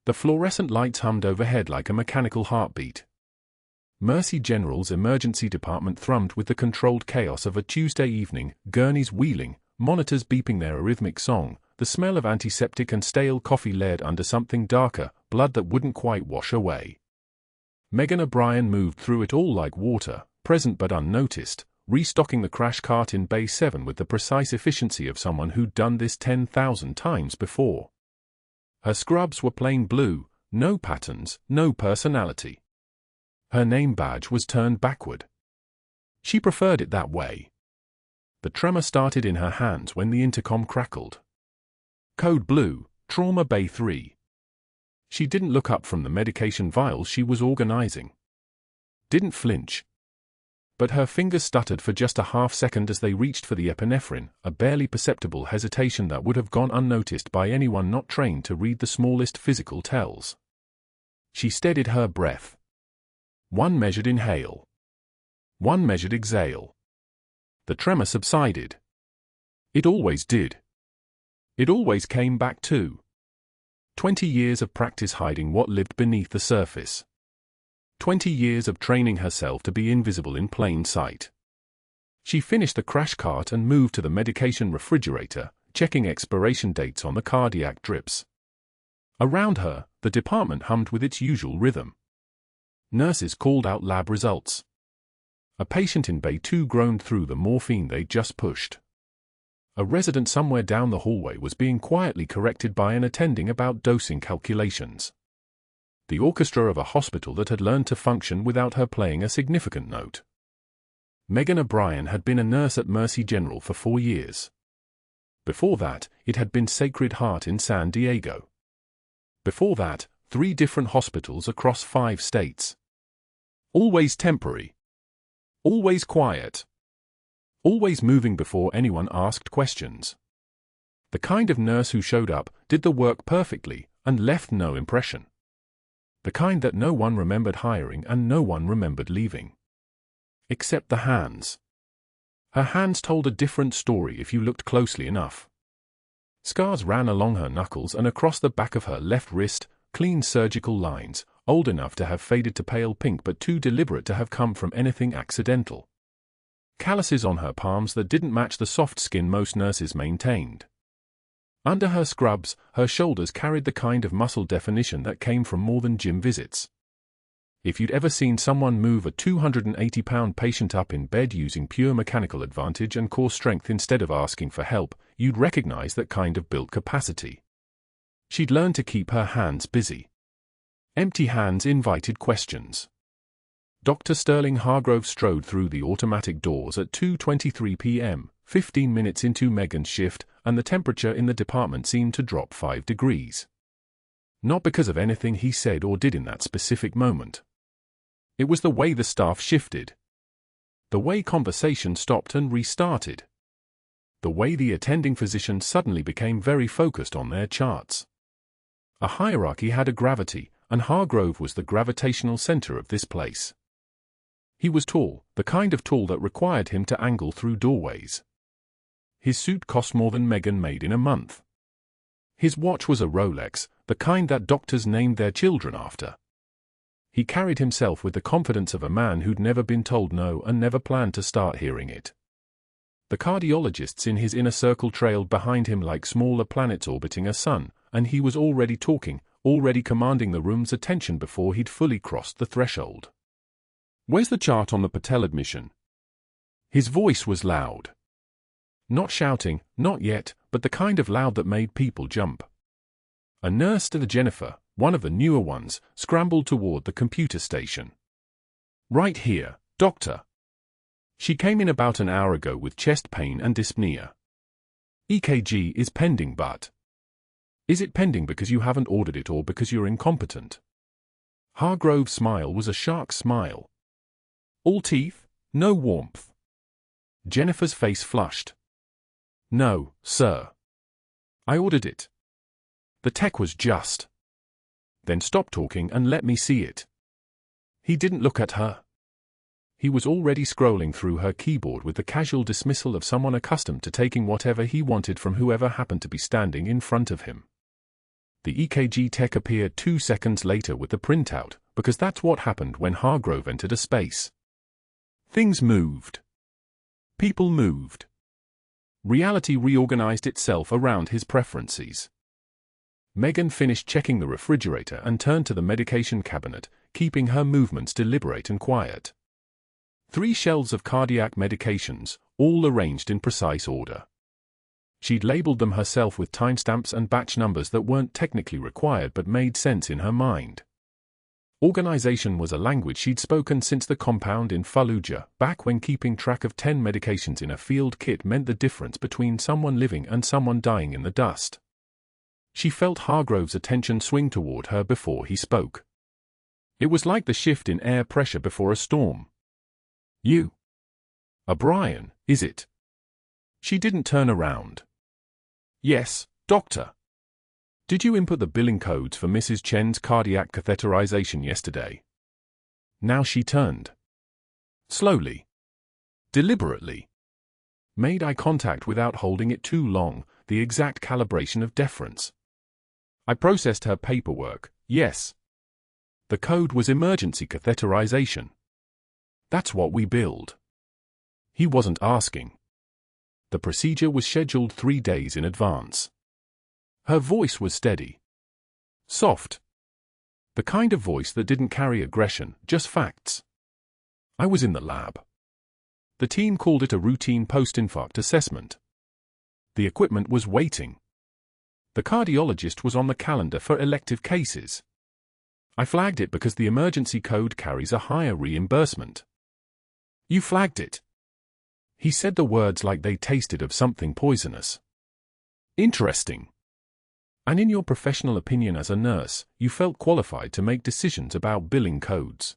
The fluorescent lights hummed overhead like a mechanical heartbeat. Mercy General's emergency department thrummed with the controlled chaos of a Tuesday evening, gurneys wheeling, monitors beeping their arrhythmic song, the smell of antiseptic and stale coffee layered under something darker, blood that wouldn't quite wash away. Megan O'Brien moved through it all like water, present but unnoticed, restocking the crash cart in Bay 7 with the precise efficiency of someone who'd done this 10,000 times before. Her scrubs were plain blue, no patterns, no personality. Her name badge was turned backward. She preferred it that way. The tremor started in her hands when the intercom crackled. Code Blue, Trauma Bay 3. She didn't look up from the medication vials she was organizing. Didn't flinch. But her fingers stuttered for just a half second as they reached for the epinephrine, a barely perceptible hesitation that would have gone unnoticed by anyone not trained to read the smallest physical tells. She steadied her breath. One measured inhale. One measured exhale. The tremor subsided. It always did. It always came back too. 20 years of practice hiding what lived beneath the surface. 20 years of training herself to be invisible in plain sight. She finished the crash cart and moved to the medication refrigerator, checking expiration dates on the cardiac drips. Around her, the department hummed with its usual rhythm. Nurses called out lab results. A patient in Bay 2 groaned through the morphine they'd just pushed. A resident somewhere down the hallway was being quietly corrected by an attending about dosing calculations. The orchestra of a hospital that had learned to function without her playing a significant note. Megan O'Brien had been a nurse at Mercy General for 4 years. Before that, it had been Sacred Heart in San Diego. Before that, 3 different hospitals across 5 states. Always temporary. Always quiet. Always moving before anyone asked questions. The kind of nurse who showed up, did the work perfectly, and left no impression. The kind that no one remembered hiring and no one remembered leaving. Except the hands. Her hands told a different story if you looked closely enough. Scars ran along her knuckles and across the back of her left wrist, clean surgical lines, old enough to have faded to pale pink but too deliberate to have come from anything accidental. Calluses on her palms that didn't match the soft skin most nurses maintained. Under her scrubs, her shoulders carried the kind of muscle definition that came from more than gym visits. If you'd ever seen someone move a 280-pound patient up in bed using pure mechanical advantage and core strength instead of asking for help, you'd recognize that kind of built capacity. She'd learned to keep her hands busy. Empty hands invited questions. Dr. Sterling Hargrove strode through the automatic doors at 2:23 p.m., 15 minutes into Megan's shift, and the temperature in the department seemed to drop 5 degrees. Not because of anything he said or did in that specific moment. It was the way the staff shifted. The way conversation stopped and restarted. The way the attending physicians suddenly became very focused on their charts. A hierarchy had a gravity, and Hargrove was the gravitational center of this place. He was tall, the kind of tall that required him to angle through doorways. His suit cost more than Megan made in a month. His watch was a Rolex, the kind that doctors named their children after. He carried himself with the confidence of a man who'd never been told no and never planned to start hearing it. The cardiologists in his inner circle trailed behind him like smaller planets orbiting a sun, and he was already talking, already commanding the room's attention before he'd fully crossed the threshold. "Where's the chart on the Patel admission?" His voice was loud. Not shouting, not yet, but the kind of loud that made people jump. A nurse to the Jennifer, one of the newer ones, scrambled toward the computer station. "Right here, doctor." She came in about an hour ago with chest pain and dyspnea. "EKG is pending but..." "Is it pending because you haven't ordered it or because you're incompetent?" Hargrove's smile was a shark smile. "All teeth, no warmth." Jennifer's face flushed. "No, sir. I ordered it." The tech was just. "Then stop talking and let me see it." He didn't look at her. He was already scrolling through her keyboard with the casual dismissal of someone accustomed to taking whatever he wanted from whoever happened to be standing in front of him. The EKG tech appeared 2 seconds later with the printout, because that's what happened when Hargrove entered a space. Things moved. People moved. Reality reorganized itself around his preferences. Megan finished checking the refrigerator and turned to the medication cabinet, keeping her movements deliberate and quiet. 3 shelves of cardiac medications, all arranged in precise order. She'd labeled them herself with timestamps and batch numbers that weren't technically required but made sense in her mind. Organization was a language she'd spoken since the compound in Fallujah, back when keeping track of 10 medications in a field kit meant the difference between someone living and someone dying in the dust. She felt Hargrove's attention swing toward her before he spoke. It was like the shift in air pressure before a storm. "You? O'Brien, is it?" She didn't turn around. "Yes, doctor. Did you input the billing codes for Mrs. Chen's cardiac catheterization yesterday?" Now she turned. Slowly. Deliberately. Made eye contact without holding it too long, the exact calibration of deference. "I processed her paperwork, yes. The code was emergency catheterization. That's what we billed." He wasn't asking. The procedure was scheduled 3 days in advance. Her voice was steady. Soft. The kind of voice that didn't carry aggression, just facts. "I was in the lab. The team called it a routine post-infarct assessment. The equipment was waiting. The cardiologist was on the calendar for elective cases. I flagged it because the emergency code carries a higher reimbursement." "You flagged it?" He said the words like they tasted of something poisonous. "Interesting. And in your professional opinion as a nurse, you felt qualified to make decisions about billing codes."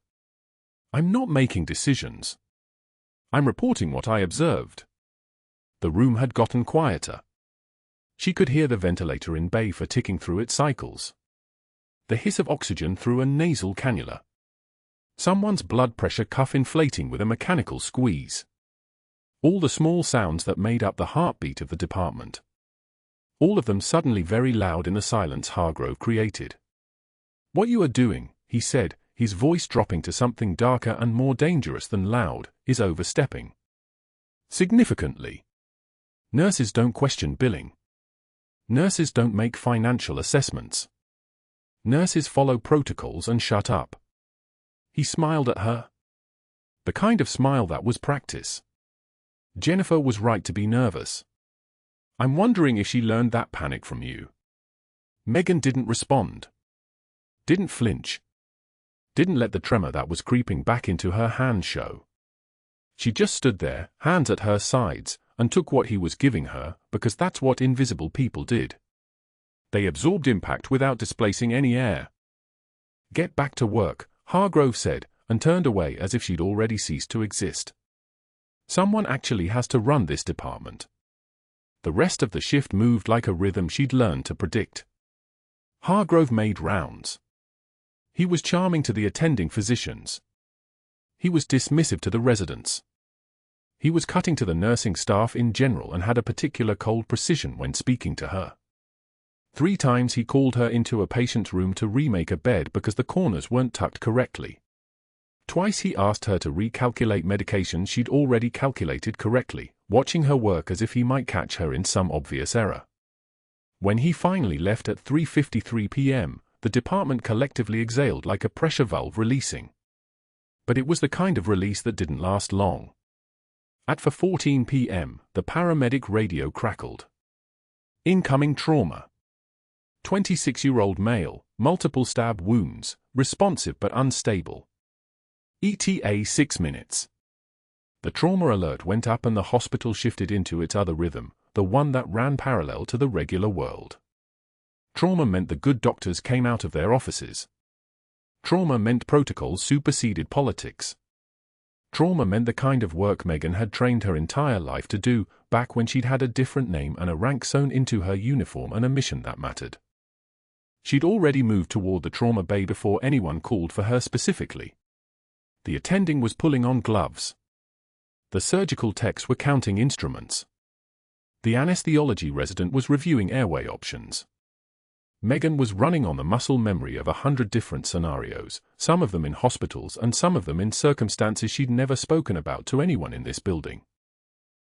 "I'm not making decisions. I'm reporting what I observed." The room had gotten quieter. She could hear the ventilator in bay for ticking through its cycles. The hiss of oxygen through a nasal cannula. Someone's blood pressure cuff inflating with a mechanical squeeze. All the small sounds that made up the heartbeat of the department. All of them suddenly very loud in the silence Hargrove created. "What you are doing," he said, his voice dropping to something darker and more dangerous than loud, "is overstepping. Significantly. Nurses don't question billing. Nurses don't make financial assessments. Nurses follow protocols and shut up." He smiled at her. The kind of smile that was practice. "Jennifer was right to be nervous. I'm wondering if she learned that panic from you." Megan didn't respond. Didn't flinch. Didn't let the tremor that was creeping back into her hand show. She just stood there, hands at her sides, and took what he was giving her, because that's what invisible people did. They absorbed impact without displacing any air. "Get back to work," Hargrove said, and turned away as if she'd already ceased to exist. "Someone actually has to run this department." The rest of the shift moved like a rhythm she'd learned to predict. Hargrove made rounds. He was charming to the attending physicians. He was dismissive to the residents. He was cutting to the nursing staff in general and had a particular cold precision when speaking to her. 3 times he called her into a patient's room to remake a bed because the corners weren't tucked correctly. Twice he asked her to recalculate medications she'd already calculated correctly, watching her work as if he might catch her in some obvious error. When he finally left at 3:53 p.m., the department collectively exhaled like a pressure valve releasing. But it was the kind of release that didn't last long. At 4:14 p.m., the paramedic radio crackled. "Incoming trauma. 26-year-old male, multiple stab wounds, responsive but unstable. ETA 6 minutes. The trauma alert went up and the hospital shifted into its other rhythm, the one that ran parallel to the regular world. Trauma meant the good doctors came out of their offices. Trauma meant protocols superseded politics. Trauma meant the kind of work Megan had trained her entire life to do, back when she'd had a different name and a rank sewn into her uniform and a mission that mattered. She'd already moved toward the trauma bay before anyone called for her specifically. The attending was pulling on gloves. The surgical techs were counting instruments. The anesthesiology resident was reviewing airway options. Megan was running on the muscle memory of 100 different scenarios, some of them in hospitals and some of them in circumstances she'd never spoken about to anyone in this building.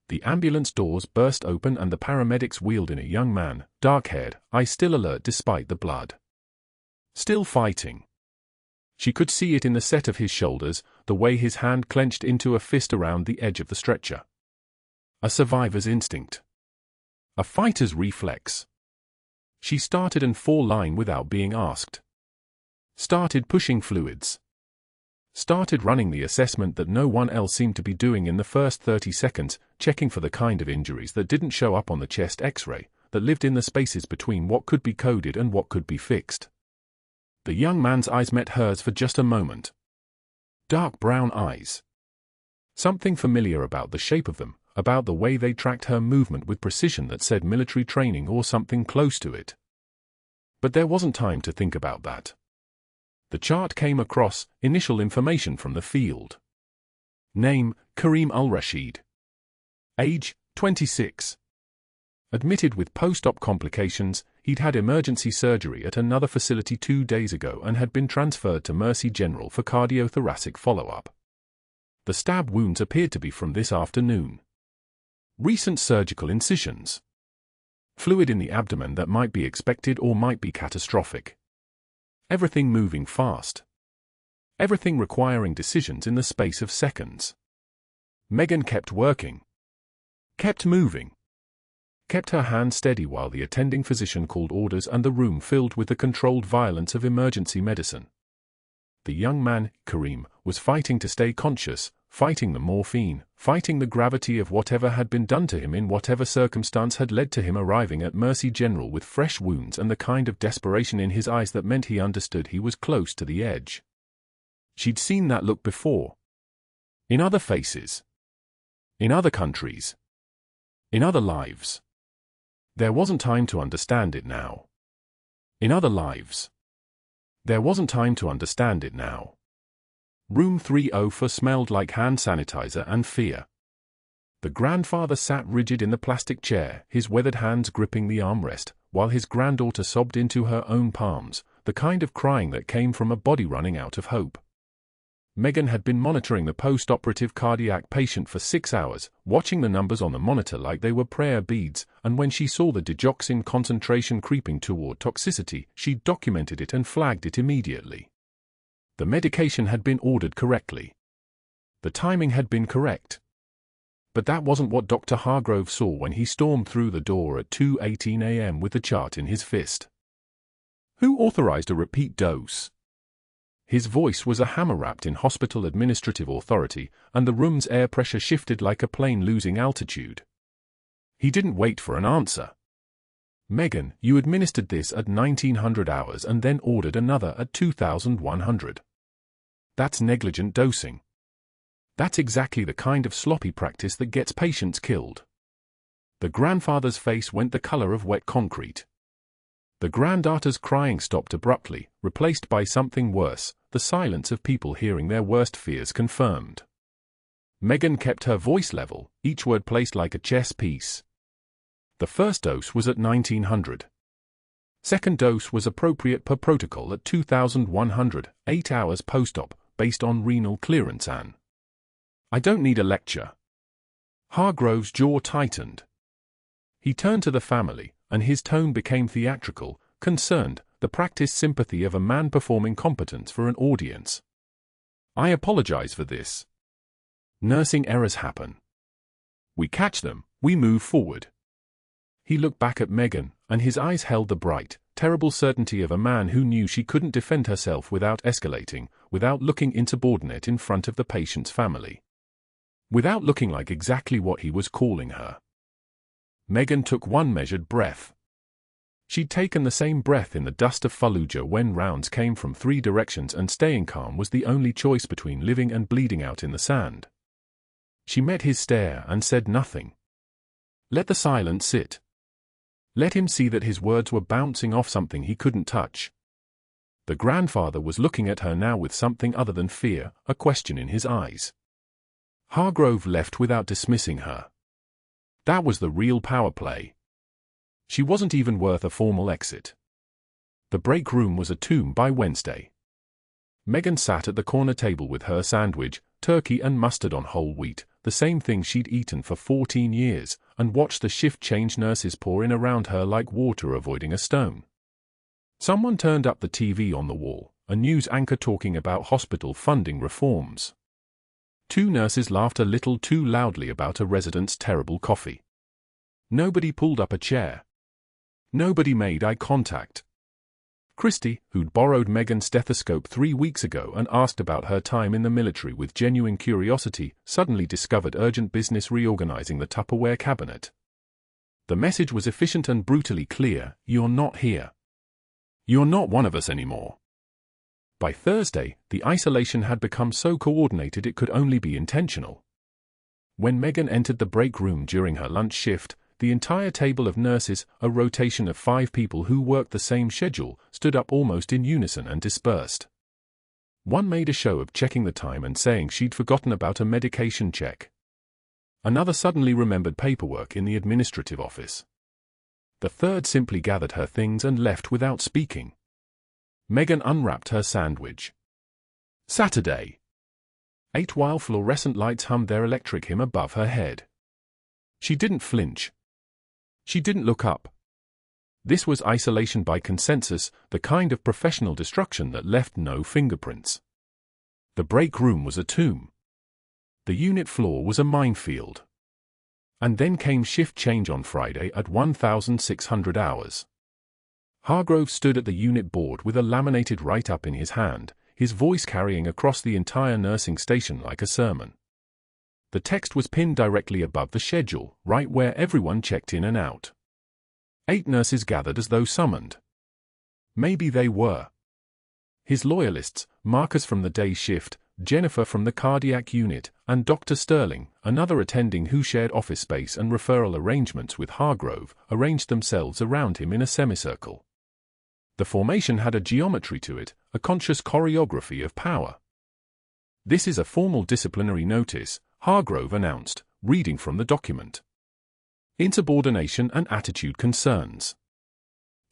The ambulance doors burst open and the paramedics wheeled in a young man, dark-haired, eyes still alert despite the blood. Still fighting. She could see it in the set of his shoulders, the way his hand clenched into a fist around the edge of the stretcher. A survivor's instinct. A fighter's reflex. She started and fall line without being asked. Started pushing fluids. Started running the assessment that no one else seemed to be doing in the first 30 seconds, checking for the kind of injuries that didn't show up on the chest X-ray, that lived in the spaces between what could be coded and what could be fixed. The young man's eyes met hers for just a moment. Dark brown eyes. Something familiar about the shape of them, about the way they tracked her movement with precision that said military training or something close to it. But there wasn't time to think about that. The chart came across, initial information from the field. Name, Kareem Al-Rashid. Age, 26. Admitted with post-op complications, he'd had emergency surgery at another facility 2 days ago and had been transferred to Mercy General for cardiothoracic follow-up. The stab wounds appeared to be from this afternoon. Recent surgical incisions. Fluid in the abdomen that might be expected or might be catastrophic. Everything moving fast. Everything requiring decisions in the space of seconds. Megan kept working. Kept moving. Kept her hand steady while the attending physician called orders and the room filled with the controlled violence of emergency medicine. The young man, Kareem, was fighting to stay conscious, fighting the morphine, fighting the gravity of whatever had been done to him in whatever circumstance had led to him arriving at Mercy General with fresh wounds and the kind of desperation in his eyes that meant he understood he was close to the edge. She'd seen that look before. In other faces. In other countries. In other lives. There wasn't time to understand it now. In other lives. There wasn't time to understand it now. Room 304 smelled like hand sanitizer and fear. The grandfather sat rigid in the plastic chair, his weathered hands gripping the armrest, while his granddaughter sobbed into her own palms, the kind of crying that came from a body running out of hope. Megan had been monitoring the post-operative cardiac patient for 6 hours, watching the numbers on the monitor like they were prayer beads, and when she saw the digoxin concentration creeping toward toxicity, she documented it and flagged it immediately. The medication had been ordered correctly. The timing had been correct. But that wasn't what Dr. Hargrove saw when he stormed through the door at 2:18 a.m. with the chart in his fist. Who authorized a repeat dose? His voice was a hammer wrapped in hospital administrative authority, and the room's air pressure shifted like a plane losing altitude. He didn't wait for an answer. Megan, you administered this at 1900 hours and then ordered another at 2100. That's negligent dosing. That's exactly the kind of sloppy practice that gets patients killed. The grandfather's face went the color of wet concrete. The granddaughter's crying stopped abruptly, replaced by something worse, the silence of people hearing their worst fears confirmed. Megan kept her voice level, each word placed like a chess piece. The first dose was at 1900. Second dose was appropriate per protocol at 2100, 8 hours post-op, based on renal clearance and... I don't need a lecture. Hargrove's jaw tightened. He turned to the family, and his tone became theatrical, concerned, the practiced sympathy of a man performing competence for an audience. I apologize for this. Nursing errors happen. We catch them, we move forward. He looked back at Megan, and his eyes held the bright, terrible certainty of a man who knew she couldn't defend herself without escalating, without looking insubordinate in front of the patient's family. Without looking like exactly what he was calling her. Megan took one measured breath. She'd taken the same breath in the dust of Fallujah when rounds came from 3 directions and staying calm was the only choice between living and bleeding out in the sand. She met his stare and said nothing. Let the silence sit. Let him see that his words were bouncing off something he couldn't touch. The grandfather was looking at her now with something other than fear, a question in his eyes. Hargrove left without dismissing her. That was the real power play. She wasn't even worth a formal exit. The break room was a tomb by Wednesday. Megan sat at the corner table with her sandwich, turkey and mustard on whole wheat, the same thing she'd eaten for 14 years, and watched the shift change nurses pour in around her like water avoiding a stone. Someone turned up the TV on the wall, a news anchor talking about hospital funding reforms. Two nurses laughed a little too loudly about a resident's terrible coffee. Nobody pulled up a chair. Nobody made eye contact. Christy, who'd borrowed Megan's stethoscope 3 weeks ago and asked about her time in the military with genuine curiosity, suddenly discovered urgent business reorganizing the Tupperware cabinet. The message was efficient and brutally clear: you're not here. You're not one of us anymore. By Thursday, the isolation had become so coordinated it could only be intentional. When Megan entered the break room during her lunch shift, the entire table of nurses, a rotation of 5 people who worked the same schedule, stood up almost in unison and dispersed. One made a show of checking the time and saying she'd forgotten about a medication check. Another suddenly remembered paperwork in the administrative office. The third simply gathered her things and left without speaking. Megan unwrapped her sandwich. Saturday. 8 while fluorescent lights hummed their electric hymn above her head. She didn't flinch. She didn't look up. This was isolation by consensus, the kind of professional destruction that left no fingerprints. The break room was a tomb. The unit floor was a minefield. And then came shift change on Friday at 1,600 hours. Hargrove stood at the unit board with a laminated write-up in his hand, his voice carrying across the entire nursing station like a sermon. The text was pinned directly above the schedule, right where everyone checked in and out. 8 nurses gathered as though summoned. Maybe they were his loyalists: Marcus from the day shift, Jennifer from the cardiac unit, and Dr. Sterling, another attending who shared office space and referral arrangements with Hargrove, arranged themselves around him in a semicircle. The formation had a geometry to it, a conscious choreography of power. "This is a formal disciplinary notice," Hargrove announced, reading from the document. "Insubordination and attitude concerns.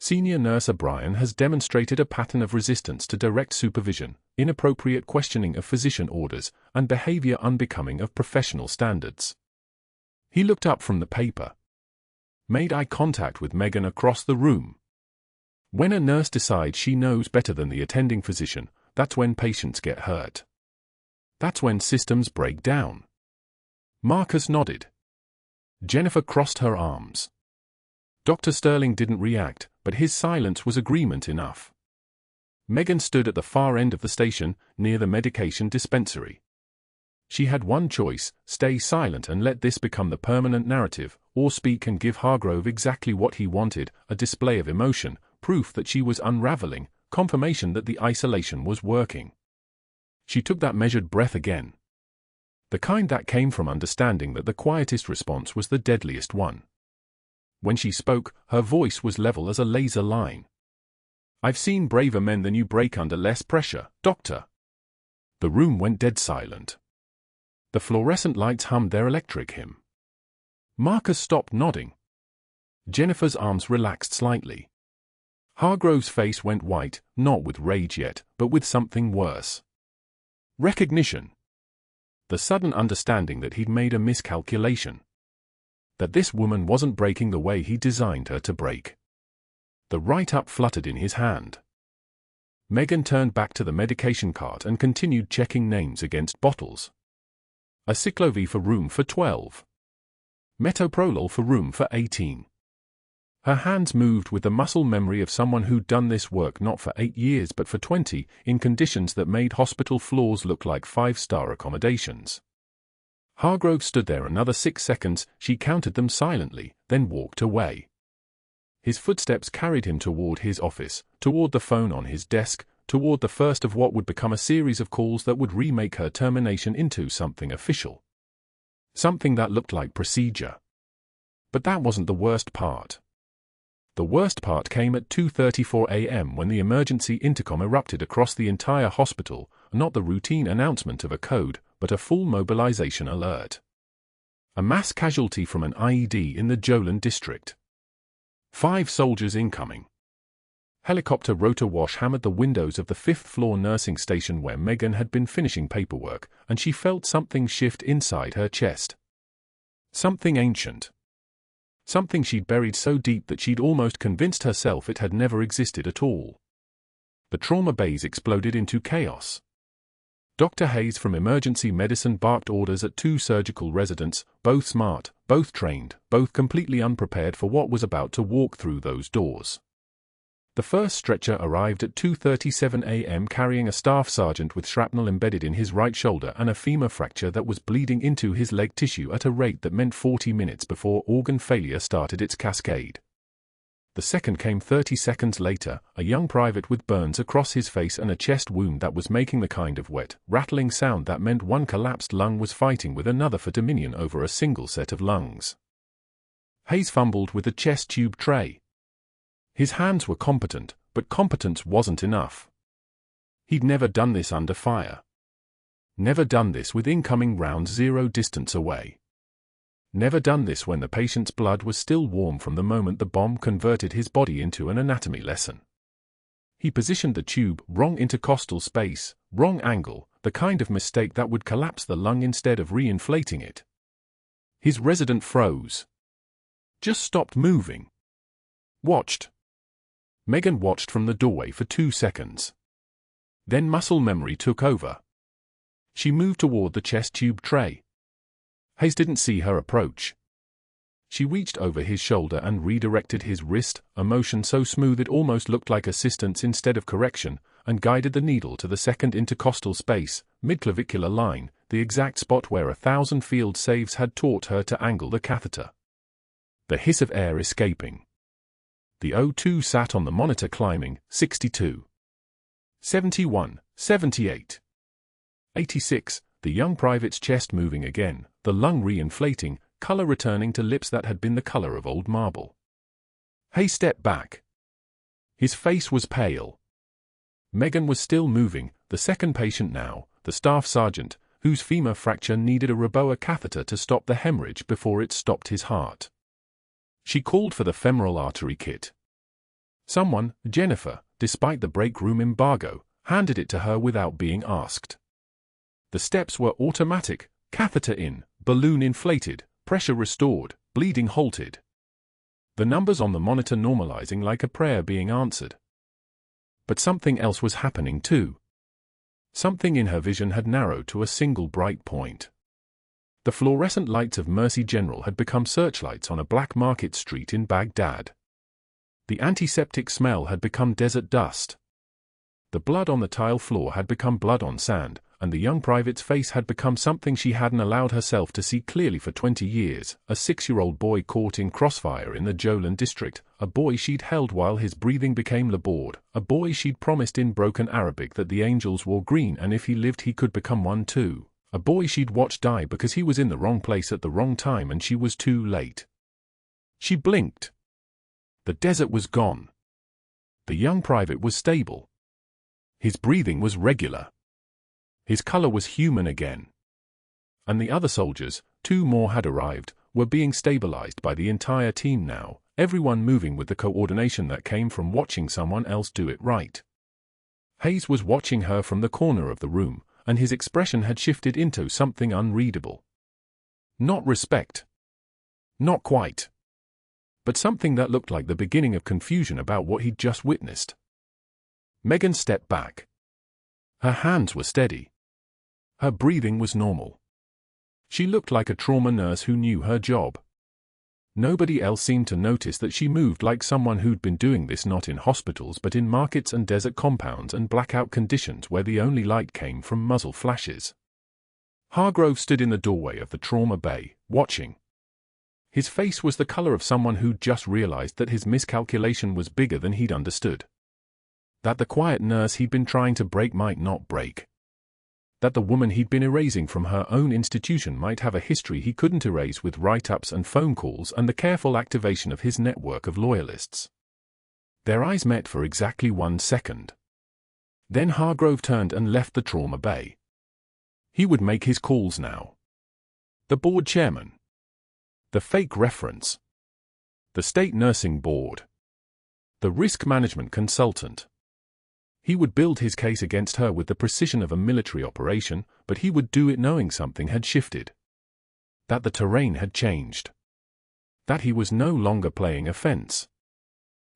Senior Nurse O'Brien has demonstrated a pattern of resistance to direct supervision, inappropriate questioning of physician orders, and behavior unbecoming of professional standards." He looked up from the paper. Made eye contact with Megan across the room. When a nurse decides she knows better than the attending physician, that's when patients get hurt. That's when systems break down. Marcus nodded. Jennifer crossed her arms. Dr. Sterling didn't react, but his silence was agreement enough. Megan stood at the far end of the station, near the medication dispensary. She had one choice: stay silent and let this become the permanent narrative, or speak and give Hargrove exactly what he wanted: a display of emotion, proof that she was unraveling, confirmation that the isolation was working. She took that measured breath again. The kind that came from understanding that the quietest response was the deadliest one. When she spoke, her voice was level as a laser line. "I've seen braver men than you break under less pressure, Doctor." The room went dead silent. The fluorescent lights hummed their electric hymn. Marcus stopped nodding. Jennifer's arms relaxed slightly. Hargrove's face went white, not with rage yet, but with something worse. Recognition. The sudden understanding that he'd made a miscalculation. That this woman wasn't breaking the way he designed her to break. The write-up fluttered in his hand. Megan turned back to the medication cart and continued checking names against bottles. Aciclovir for room for 12. Metoprolol for room for 18. Her hands moved with the muscle memory of someone who'd done this work not for 8 years but for 20, in conditions that made hospital floors look like 5-star accommodations. Hargrove stood there another 6 seconds. She counted them silently, then walked away. His footsteps carried him toward his office, toward the phone on his desk, toward the first of what would become a series of calls that would remake her termination into something official. Something that looked like procedure. But that wasn't the worst part. The worst part came at 2:34 a.m. when the emergency intercom erupted across the entire hospital, not the routine announcement of a code, but a full mobilization alert. A mass casualty from an IED in the Jolin district. 5 soldiers incoming. Helicopter rotor wash hammered the windows of the fifth-floor nursing station where Megan had been finishing paperwork, and she felt something shift inside her chest. Something ancient. Something she'd buried so deep that she'd almost convinced herself it had never existed at all. The trauma bays exploded into chaos. Dr. Hayes from emergency medicine barked orders at 2 surgical residents, both smart, both trained, both completely unprepared for what was about to walk through those doors. The first stretcher arrived at 2:37 a.m. carrying a staff sergeant with shrapnel embedded in his right shoulder and a femur fracture that was bleeding into his leg tissue at a rate that meant 40 minutes before organ failure started its cascade. The second came 30 seconds later, a young private with burns across his face and a chest wound that was making the kind of wet, rattling sound that meant one collapsed lung was fighting with another for dominion over a single set of lungs. Hayes fumbled with the chest tube tray. His hands were competent, but competence wasn't enough. He'd never done this under fire. Never done this with incoming round 0 distance away. Never done this when the patient's blood was still warm from the moment the bomb converted his body into an anatomy lesson. He positioned the tube wrong intercostal space, wrong angle, the kind of mistake that would collapse the lung instead of re-inflating it. His resident froze. Just stopped moving. Watched. Megan watched from the doorway for 2 seconds. Then muscle memory took over. She moved toward the chest tube tray. Hayes didn't see her approach. She reached over his shoulder and redirected his wrist, a motion so smooth it almost looked like assistance instead of correction, and guided the needle to the second intercostal space, midclavicular line, the exact spot where 1,000 field saves had taught her to angle the catheter. The hiss of air escaping. The O2 sat on the monitor climbing, 62. 71, 78. 86, the young private's chest moving again, the lung re-inflating, color returning to lips that had been the color of old marble. Hayes stepped back. His face was pale. Megan was still moving, the second patient now, the staff sergeant, whose femur fracture needed a Reboa catheter to stop the hemorrhage before it stopped his heart. She called for the femoral artery kit. Someone, Jennifer, despite the break room embargo, handed it to her without being asked. The steps were automatic, catheter in, balloon inflated, pressure restored, bleeding halted. The numbers on the monitor normalizing like a prayer being answered. But something else was happening too. Something in her vision had narrowed to a single bright point. The fluorescent lights of Mercy General had become searchlights on a black market street in Baghdad. The antiseptic smell had become desert dust. The blood on the tile floor had become blood on sand, and the young private's face had become something she hadn't allowed herself to see clearly for 20 years, a 6-year-old boy caught in crossfire in the Jolan district, a boy she'd held while his breathing became labored, a boy she'd promised in broken Arabic that the angels wore green and if he lived he could become one too, a boy she'd watched die because he was in the wrong place at the wrong time and she was too late. She blinked. The desert was gone. The young private was stable. His breathing was regular. His color was human again. And the other soldiers, 2 more had arrived, were being stabilized by the entire team now, everyone moving with the coordination that came from watching someone else do it right. Hayes was watching her from the corner of the room, and his expression had shifted into something unreadable. Not respect. Not quite. But something that looked like the beginning of confusion about what he'd just witnessed. Megan stepped back. Her hands were steady. Her breathing was normal. She looked like a trauma nurse who knew her job. Nobody else seemed to notice that she moved like someone who'd been doing this not in hospitals but in markets and desert compounds and blackout conditions where the only light came from muzzle flashes. Hargrove stood in the doorway of the trauma bay, watching. His face was the color of someone who'd just realized that his miscalculation was bigger than he'd understood. That the quiet nurse he'd been trying to break might not break. That the woman he'd been erasing from her own institution might have a history he couldn't erase with write-ups and phone calls and the careful activation of his network of loyalists. Their eyes met for exactly 1 second. Then Hargrove turned and left the trauma bay. He would make his calls now. The board chairman. The fake reference. The state nursing board. The risk management consultant. He would build his case against her with the precision of a military operation, but he would do it knowing something had shifted. That the terrain had changed. That he was no longer playing offense.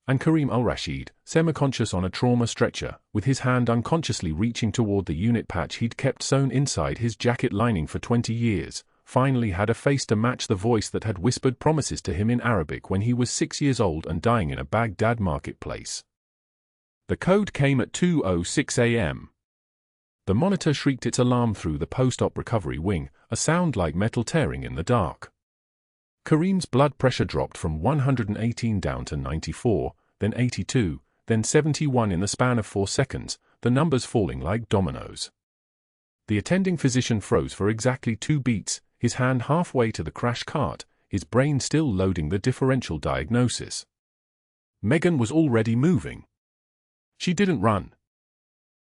And Karim al-Rashid, semi-conscious on a trauma stretcher, with his hand unconsciously reaching toward the unit patch he'd kept sewn inside his jacket lining for 20 years, finally had a face to match the voice that had whispered promises to him in Arabic when he was 6 years old and dying in a Baghdad marketplace. The code came at 2:06 a.m. The monitor shrieked its alarm through the post-op recovery wing, a sound like metal tearing in the dark. Karim's blood pressure dropped from 118 down to 94, then 82, then 71 in the span of 4 seconds, the numbers falling like dominoes. The attending physician froze for exactly 2 beats, his hand halfway to the crash cart, his brain still loading the differential diagnosis. Megan was already moving. She didn't run.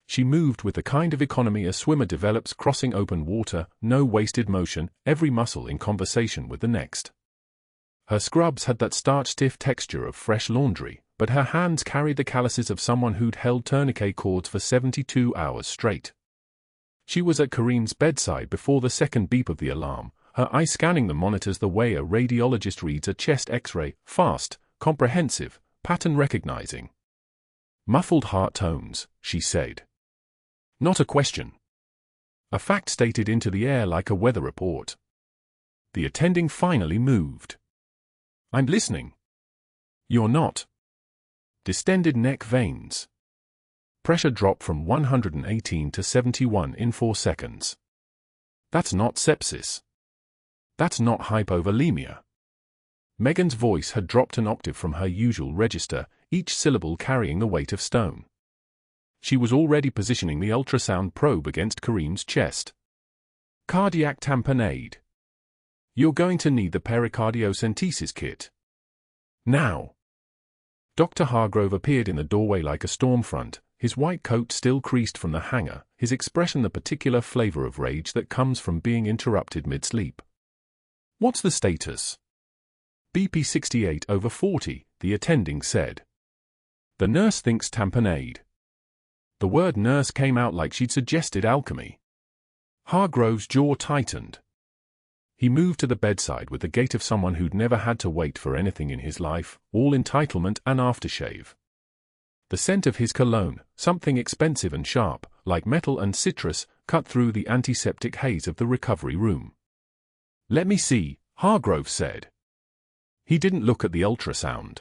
She moved with the kind of economy a swimmer develops crossing open water, no wasted motion, every muscle in conversation with the next. Her scrubs had that starch-stiff texture of fresh laundry, but her hands carried the calluses of someone who'd held tourniquet cords for 72 hours straight. She was at Karim's bedside before the second beep of the alarm, her eyes scanning the monitors the way a radiologist reads a chest X-ray, fast, comprehensive, pattern-recognizing. Muffled heart tones, she said. Not a question. A fact stated into the air like a weather report. The attending finally moved. I'm listening. You're not. Distended neck veins. Pressure dropped from 118 to 71 in 4 seconds. That's not sepsis. That's not hypovolemia. Megan's voice had dropped an octave from her usual register, each syllable carrying the weight of stone. She was already positioning the ultrasound probe against Karim's chest. Cardiac tamponade. You're going to need the pericardiocentesis kit. Now. Dr. Hargrove appeared in the doorway like a storm front, his white coat still creased from the hanger, his expression the particular flavor of rage that comes from being interrupted mid-sleep. What's the status? BP 68/40, the attending said. The nurse thinks tamponade. The word nurse came out like she'd suggested alchemy. Hargrove's jaw tightened. He moved to the bedside with the gait of someone who'd never had to wait for anything in his life, all entitlement and aftershave. The scent of his cologne, something expensive and sharp, like metal and citrus, cut through the antiseptic haze of the recovery room. Let me see, Hargrove said. He didn't look at the ultrasound.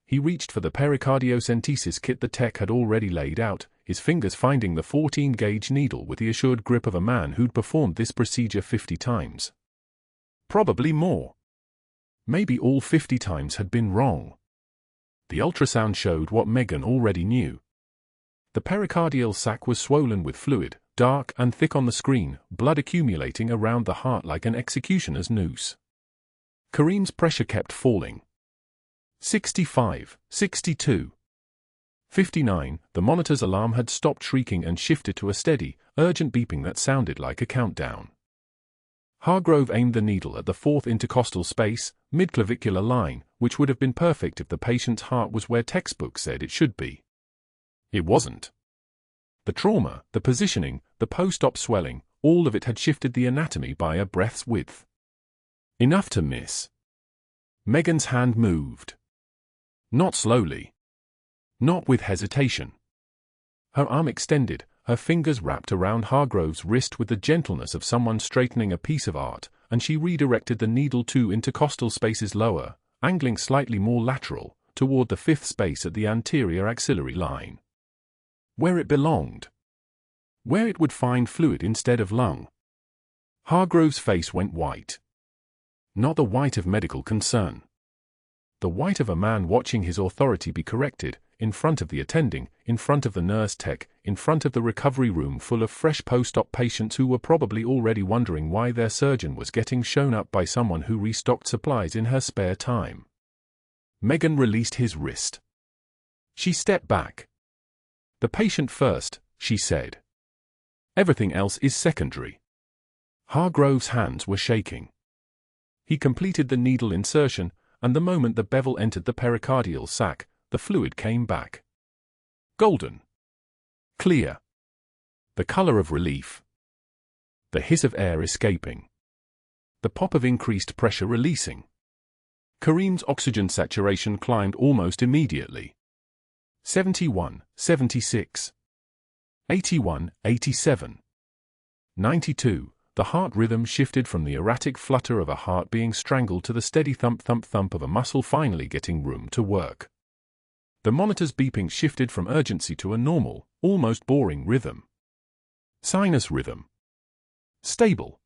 He reached for the pericardiocentesis kit the tech had already laid out, his fingers finding the 14-gauge needle with the assured grip of a man who'd performed this procedure 50 times. Probably more. Maybe all 50 times had been wrong. The ultrasound showed what Megan already knew. The pericardial sac was swollen with fluid, dark and thick on the screen, blood accumulating around the heart like an executioner's noose. Karim's pressure kept falling. 65, 62. 59, the monitor's alarm had stopped shrieking and shifted to a steady, urgent beeping that sounded like a countdown. Hargrove aimed the needle at the 4th intercostal space, mid-clavicular line, which would have been perfect if the patient's heart was where textbooks said it should be. It wasn't. The trauma, the positioning, the post-op swelling, all of it had shifted the anatomy by a breath's width. Enough to miss. Megan's hand moved. Not slowly. Not with hesitation. Her arm extended, her fingers wrapped around Hargrove's wrist with the gentleness of someone straightening a piece of art, and she redirected the needle 2 intercostal spaces lower, angling slightly more lateral, toward the 5th space at the anterior axillary line. Where it belonged. Where it would find fluid instead of lung. Hargrove's face went white. Not the white of medical concern. The white of a man watching his authority be corrected, in front of the attending, in front of the nurse tech, in front of the recovery room full of fresh post-op patients who were probably already wondering why their surgeon was getting shown up by someone who restocked supplies in her spare time. Megan released his wrist. She stepped back. The patient first, she said. Everything else is secondary. Hargrove's hands were shaking. He completed the needle insertion, and the moment the bevel entered the pericardial sac, the fluid came back. Golden. Clear. The color of relief. The hiss of air escaping. The pop of increased pressure releasing. Kareem's oxygen saturation climbed almost immediately. 71, 76. 81, 87. 92. The heart rhythm shifted from the erratic flutter of a heart being strangled to the steady thump-thump-thump of a muscle finally getting room to work. The monitor's beeping shifted from urgency to a normal, almost boring rhythm. Sinus rhythm. Stable.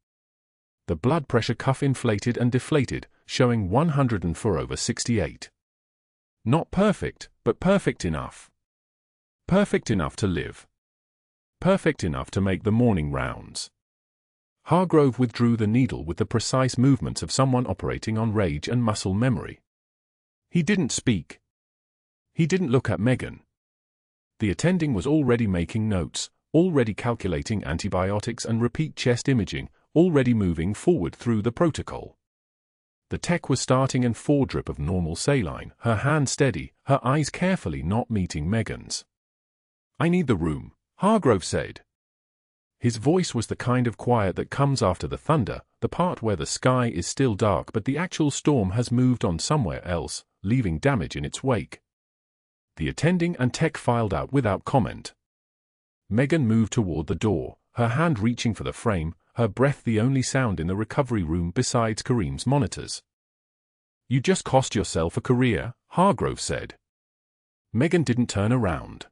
The blood pressure cuff inflated and deflated, showing 104/68. Not perfect, but perfect enough. Perfect enough to live. Perfect enough to make the morning rounds. Hargrove withdrew the needle with the precise movements of someone operating on rage and muscle memory. He didn't speak. He didn't look at Megan. The attending was already making notes, already calculating antibiotics and repeat chest imaging, already moving forward through the protocol. The tech was starting an 4-drip of normal saline, her hand steady, her eyes carefully not meeting Megan's. "I need the room," Hargrove said. His voice was the kind of quiet that comes after the thunder, the part where the sky is still dark but the actual storm has moved on somewhere else, leaving damage in its wake. The attending and tech filed out without comment. Megan moved toward the door, her hand reaching for the frame, her breath the only sound in the recovery room besides Kareem's monitors. "You just cost yourself a career," Hargrove said. Megan didn't turn around.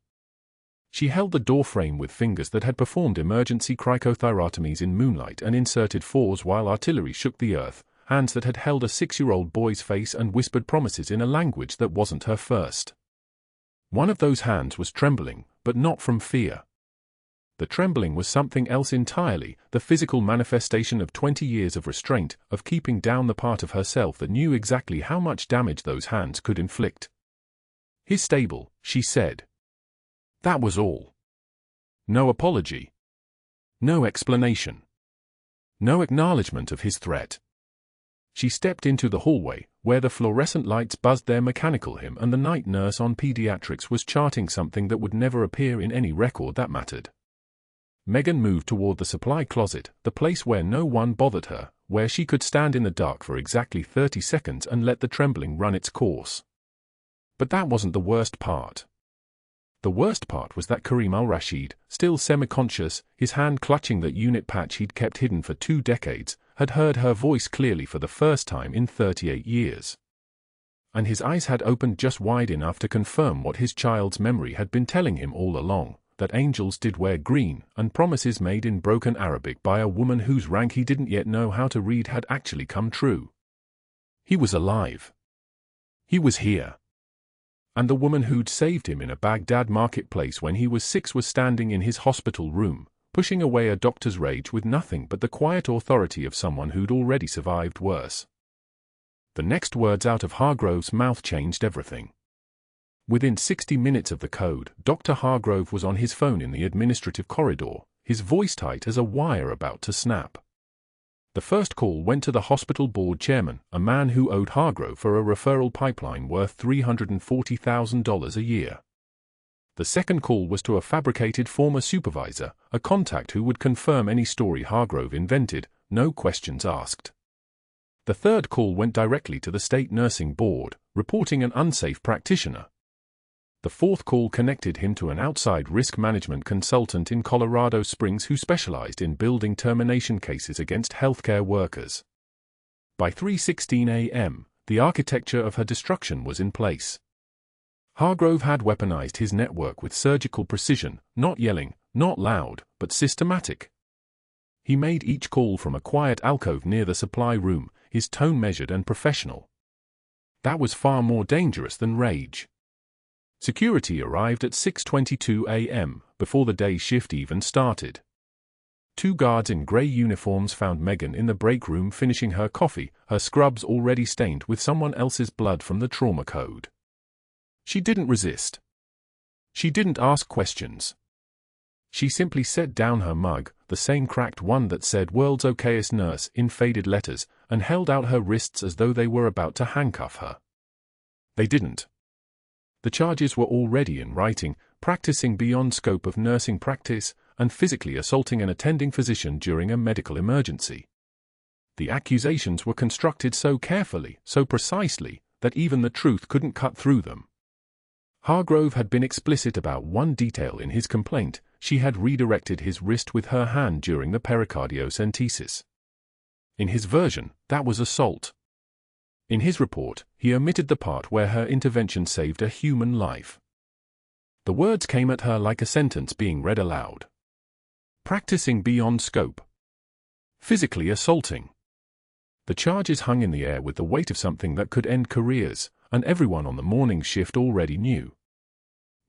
She held the door frame with fingers that had performed emergency cricothyrotomies in moonlight and inserted fours while artillery shook the earth, hands that had held a 6-year-old boy's face and whispered promises in a language that wasn't her first. One of those hands was trembling, but not from fear. The trembling was something else entirely, the physical manifestation of 20 years of restraint, of keeping down the part of herself that knew exactly how much damage those hands could inflict. "He's stable," she said. That was all. No apology. No explanation. No acknowledgement of his threat. She stepped into the hallway, where the fluorescent lights buzzed their mechanical hymn and the night nurse on pediatrics was charting something that would never appear in any record that mattered. Megan moved toward the supply closet, the place where no one bothered her, where she could stand in the dark for exactly 30 seconds and let the trembling run its course. But that wasn't the worst part. The worst part was that Kareem al-Rashid, still semi-conscious, his hand clutching that unit patch he'd kept hidden for 2 decades, had heard her voice clearly for the first time in 38 years. And his eyes had opened just wide enough to confirm what his child's memory had been telling him all along, that angels did wear green, and promises made in broken Arabic by a woman whose rank he didn't yet know how to read had actually come true. He was alive. He was here. And the woman who'd saved him in a Baghdad marketplace when he was 6 was standing in his hospital room, pushing away a doctor's rage with nothing but the quiet authority of someone who'd already survived worse. The next words out of Hargrove's mouth changed everything. Within 60 minutes of the code, Dr. Hargrove was on his phone in the administrative corridor, his voice tight as a wire about to snap. The first call went to the hospital board chairman, a man who owed Hargrove for a referral pipeline worth $340,000 a year. The second call was to a fabricated former supervisor, a contact who would confirm any story Hargrove invented, no questions asked. The third call went directly to the state nursing board, reporting an unsafe practitioner. The fourth call connected him to an outside risk management consultant in Colorado Springs who specialized in building termination cases against healthcare workers. By 3:16 a.m., the architecture of her destruction was in place. Hargrove had weaponized his network with surgical precision, not yelling, not loud, but systematic. He made each call from a quiet alcove near the supply room, his tone measured and professional. That was far more dangerous than rage. Security arrived at 6:22 a.m., before the day shift even started. 2 guards in gray uniforms found Megan in the break room finishing her coffee, her scrubs already stained with someone else's blood from the trauma code. She didn't resist. She didn't ask questions. She simply set down her mug, the same cracked one that said "World's Okayest Nurse" in faded letters, and held out her wrists as though they were about to handcuff her. They didn't. The charges were already in writing: practicing beyond scope of nursing practice, and physically assaulting an attending physician during a medical emergency. The accusations were constructed so carefully, so precisely, that even the truth couldn't cut through them. Hargrove had been explicit about one detail in his complaint: she had redirected his wrist with her hand during the pericardiocentesis. In his version, that was assault. In his report, he omitted the part where her intervention saved a human life. The words came at her like a sentence being read aloud. Practicing beyond scope. Physically assaulting. The charges hung in the air with the weight of something that could end careers, and everyone on the morning shift already knew.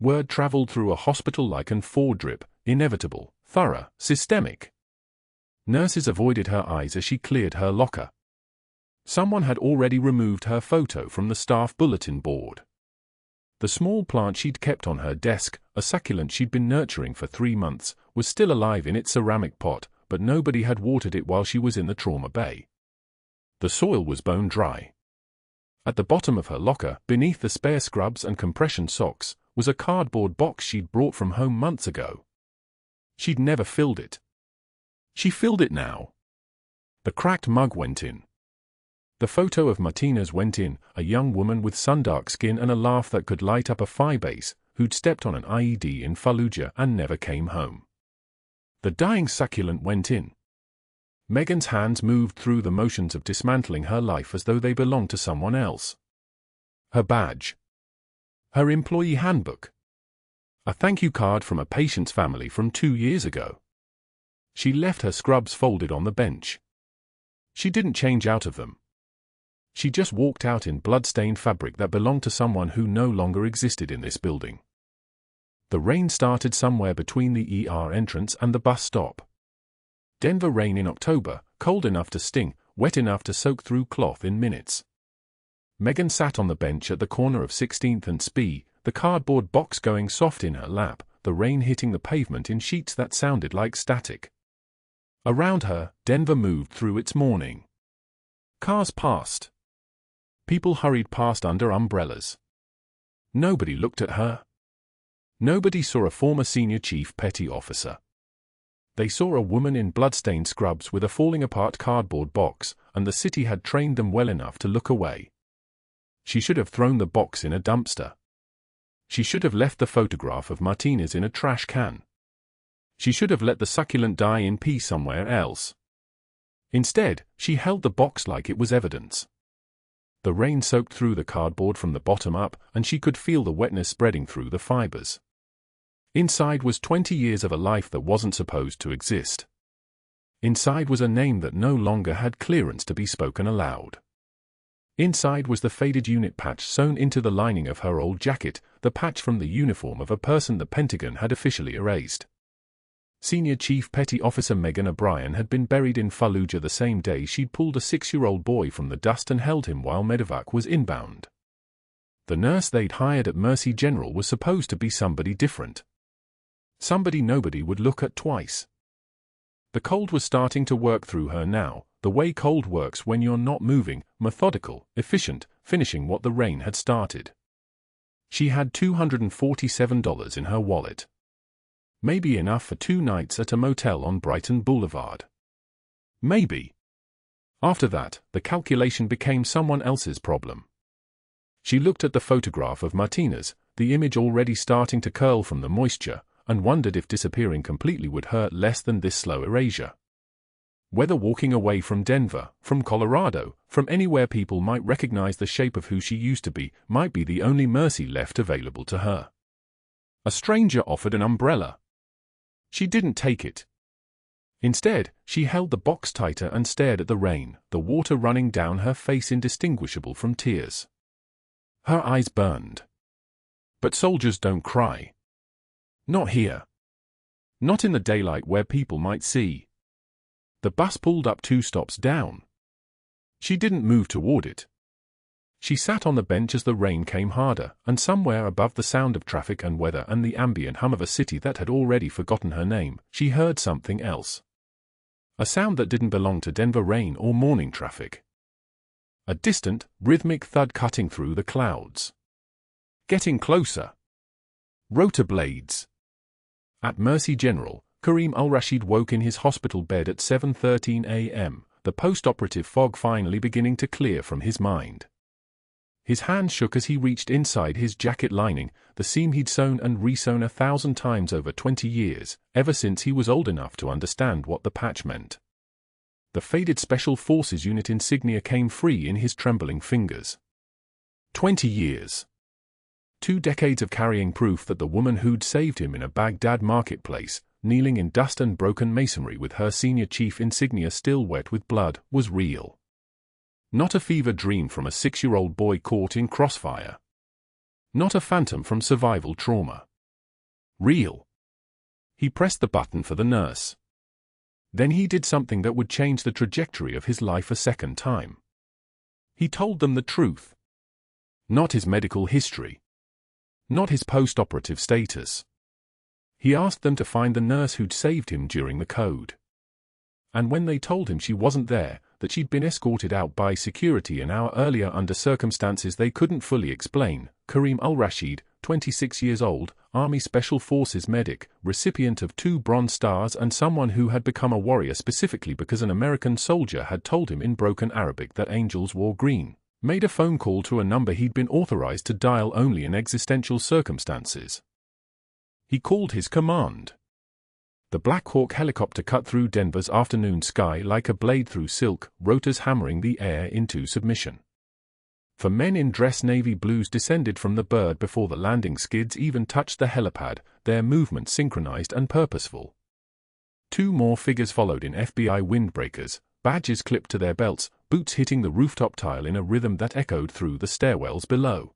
Word traveled through a hospital like an four-drip: inevitable, thorough, systemic. Nurses avoided her eyes as she cleared her locker. Someone had already removed her photo from the staff bulletin board. The small plant she'd kept on her desk, a succulent she'd been nurturing for 3 months, was still alive in its ceramic pot, but nobody had watered it while she was in the trauma bay. The soil was bone dry. At the bottom of her locker, beneath the spare scrubs and compression socks, was a cardboard box she'd brought from home months ago. She'd never filled it. She filled it now. The cracked mug went in. The photo of Martinez went in, a young woman with sundark skin and a laugh that could light up a firebase, who'd stepped on an IED in Fallujah and never came home. The dying succulent went in. Megan's hands moved through the motions of dismantling her life as though they belonged to someone else. Her badge. Her employee handbook. A thank you card from a patient's family from 2 years ago. She left her scrubs folded on the bench. She didn't change out of them. She just walked out in blood-stained fabric that belonged to someone who no longer existed in this building. The rain started somewhere between the ER entrance and the bus stop. Denver rain in October, cold enough to sting, wet enough to soak through cloth in minutes. Megan sat on the bench at the corner of 16th and Spee, the cardboard box going soft in her lap, the rain hitting the pavement in sheets that sounded like static. Around her, Denver moved through its morning. Cars passed. People hurried past under umbrellas. Nobody looked at her. Nobody saw a former senior chief petty officer. They saw a woman in blood-stained scrubs with a falling-apart cardboard box, and the city had trained them well enough to look away. She should have thrown the box in a dumpster. She should have left the photograph of Martinez in a trash can. She should have let the succulent die in peace somewhere else. Instead, she held the box like it was evidence. The rain soaked through the cardboard from the bottom up, and she could feel the wetness spreading through the fibers. Inside was 20 years of a life that wasn't supposed to exist. Inside was a name that no longer had clearance to be spoken aloud. Inside was the faded unit patch sewn into the lining of her old jacket, the patch from the uniform of a person the Pentagon had officially erased. Senior Chief Petty Officer Megan O'Brien had been buried in Fallujah the same day she'd pulled a 6-year-old boy from the dust and held him while medevac was inbound. The nurse they'd hired at Mercy General was supposed to be somebody different. Somebody nobody would look at twice. The cold was starting to work through her now, the way cold works when you're not moving, methodical, efficient, finishing what the rain had started. She had $247 in her wallet. Maybe enough for 2 nights at a motel on Brighton Boulevard. Maybe. After that, the calculation became someone else's problem. She looked at the photograph of Martinez, the image already starting to curl from the moisture, and wondered if disappearing completely would hurt less than this slow erasure. Whether walking away from Denver, from Colorado, from anywhere people might recognize the shape of who she used to be, might be the only mercy left available to her. A stranger offered an umbrella. She didn't take it. Instead, she held the box tighter and stared at the rain, the water running down her face indistinguishable from tears. Her eyes burned. But soldiers don't cry. Not here. Not in the daylight where people might see. The bus pulled up 2 stops down. She didn't move toward it. She sat on the bench as the rain came harder, and somewhere above the sound of traffic and weather and the ambient hum of a city that had already forgotten her name, she heard something else. A sound that didn't belong to Denver rain or morning traffic. A distant, rhythmic thud cutting through the clouds. Getting closer. Rotor blades. At Mercy General, Kareem Al-Rashid woke in his hospital bed at 7:13 a.m., the post-operative fog finally beginning to clear from his mind. His hand shook as he reached inside his jacket lining, the seam he'd sewn and resewn 1,000 times over 20 years, ever since he was old enough to understand what the patch meant. The faded Special Forces unit insignia came free in his trembling fingers. 20 years. 2 decades of carrying proof that the woman who'd saved him in a Baghdad marketplace, kneeling in dust and broken masonry with her senior chief insignia still wet with blood, was real. Not a fever dream from a 6-year-old boy caught in crossfire. Not a phantom from survival trauma. Real. He pressed the button for the nurse. Then he did something that would change the trajectory of his life a second time. He told them the truth. Not his medical history. Not his post-operative status. He asked them to find the nurse who'd saved him during the code. And when they told him she wasn't there, that she'd been escorted out by security an hour earlier under circumstances they couldn't fully explain, Kareem Al-Rashid, 26 years old, Army Special Forces medic, recipient of 2 Bronze Stars and someone who had become a warrior specifically because an American soldier had told him in broken Arabic that angels wore green, made a phone call to a number he'd been authorized to dial only in existential circumstances. He called his command. The Black Hawk helicopter cut through Denver's afternoon sky like a blade through silk, rotors hammering the air into submission. For men in dress navy blues descended from the bird before the landing skids even touched the helipad, their movement synchronized and purposeful. 2 more figures followed in FBI windbreakers, badges clipped to their belts, boots hitting the rooftop tile in a rhythm that echoed through the stairwells below.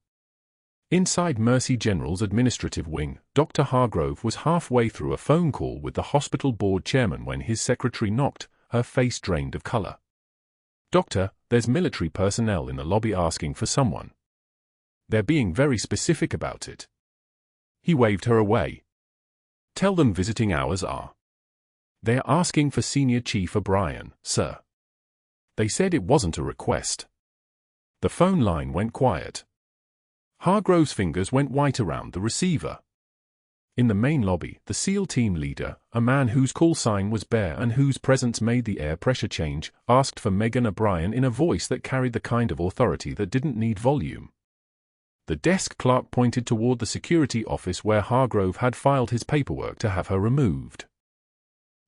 Inside Mercy General's administrative wing, Dr. Hargrove was halfway through a phone call with the hospital board chairman when his secretary knocked, her face drained of color. "Doctor, there's military personnel in the lobby asking for someone. They're being very specific about it." He waved her away. "Tell them visiting hours are. They're asking for Senior Chief O'Brien, sir." They said it wasn't a request. The phone line went quiet. Hargrove's fingers went white around the receiver. In the main lobby, the SEAL team leader, a man whose call sign was Bear and whose presence made the air pressure change, asked for Megan O'Brien in a voice that carried the kind of authority that didn't need volume. The desk clerk pointed toward the security office where Hargrove had filed his paperwork to have her removed.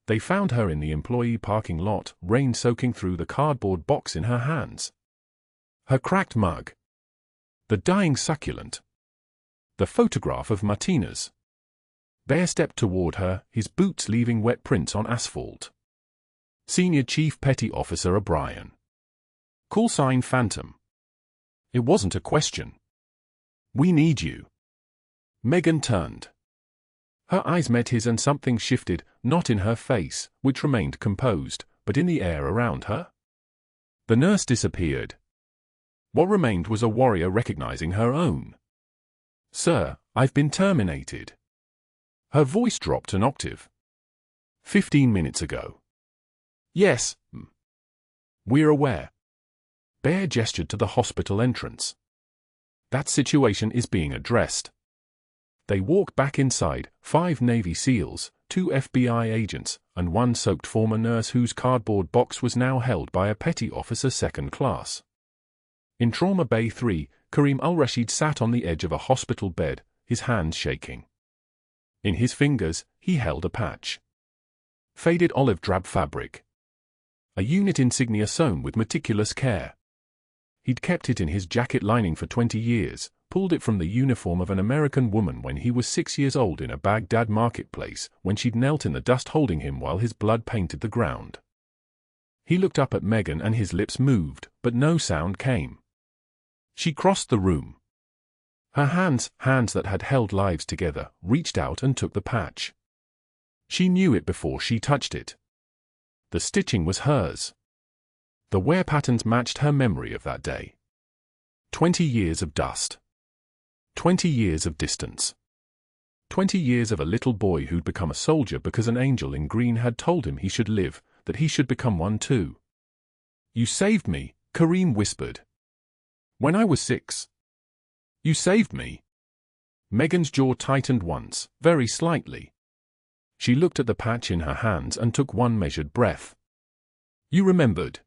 They found her in the employee parking lot, rain soaking through the cardboard box in her hands. Her cracked mug. The dying succulent. The photograph of Martinez. Bear stepped toward her, his boots leaving wet prints on asphalt. Senior Chief Petty Officer O'Brien. Call sign Phantom. It wasn't a question. "We need you." Megan turned. Her eyes met his and something shifted, not in her face, which remained composed, but in the air around her. The nurse disappeared. What remained was a warrior recognizing her own. "Sir, I've been terminated." Her voice dropped an octave. 15 minutes ago. "Yes, we're aware." Bear gestured to the hospital entrance. "That situation is being addressed." They walked back inside, 5 Navy SEALs, 2 FBI agents, and 1 soaked former nurse whose cardboard box was now held by a petty officer second class. In Trauma Bay 3, Kareem Al-Rashid sat on the edge of a hospital bed, his hands shaking. In his fingers, he held a patch. Faded olive drab fabric. A unit insignia sewn with meticulous care. He'd kept it in his jacket lining for 20 years, pulled it from the uniform of an American woman when he was 6 years old in a Baghdad marketplace, when she'd knelt in the dust holding him while his blood painted the ground. He looked up at Megan and his lips moved, but no sound came. She crossed the room. Her hands that had held lives together, reached out and took the patch. She knew it before she touched it. The stitching was hers. The wear patterns matched her memory of that day. 20 years of dust. 20 years of distance. 20 years of a little boy who'd become a soldier because an angel in green had told him he should live, that he should become one too. "You saved me," Kareem whispered. "When I was 6. You saved me." Megan's jaw tightened once, very slightly. She looked at the patch in her hands and took one measured breath. You remembered.